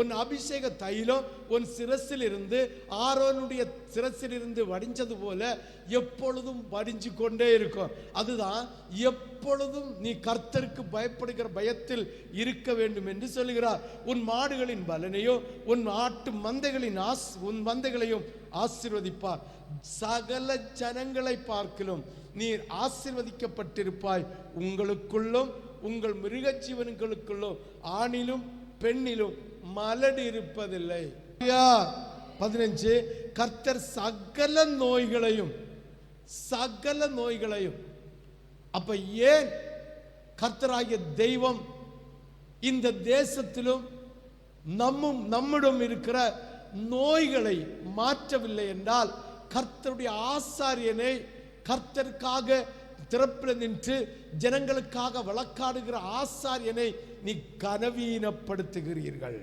உன் அபிஷேக தைலம் உன் சிரசில் இருந்து ஆரோனுடைய சிரசில் இருந்து வடிஞ்சது போல எப்பொழுதும் வடிஞ்சு கொண்டே இருக்கும். அதுதான் எப்பொழுதும் நீ கர்த்தருக்கு பயப்படுகிற பயத்தில் இருக்க வேண்டும் என்று சொல்கிறார். உன் மாடுகளின் பலனையோ உன் ஆட்டு உன் மந்தைகளையும் ஆசீர்வதிப்பார். சகல ஜனங்களை பார்க்கிலும் நீர் ஆசீர்வதிக்கப்பட்டிருப்பாய். உங்களுக்குள்ளும் உங்கள் மிருக ஜீவன்களுக்குள்ளும் ஆணிலும் பெண்ணிலும் மலடு இருப்பதில்லை. 15 கர்த்தர் சகல நோய்களையும் அப்ப ஏன் கர்த்தராகிய தெய்வம் இந்த தேசத்திலும் நம்மிடம் இருக்கிற நோய்களை மாற்றவில்லை என்றால், கர்த்தருடைய ஆசாரியனை கர்த்தருக்காக திறப்பில் நின்று ஜனங்களுக்காக வழக்காடுகிற ஆசாரியனை நீ கனவீனப்படுத்துகிறீர்கள்.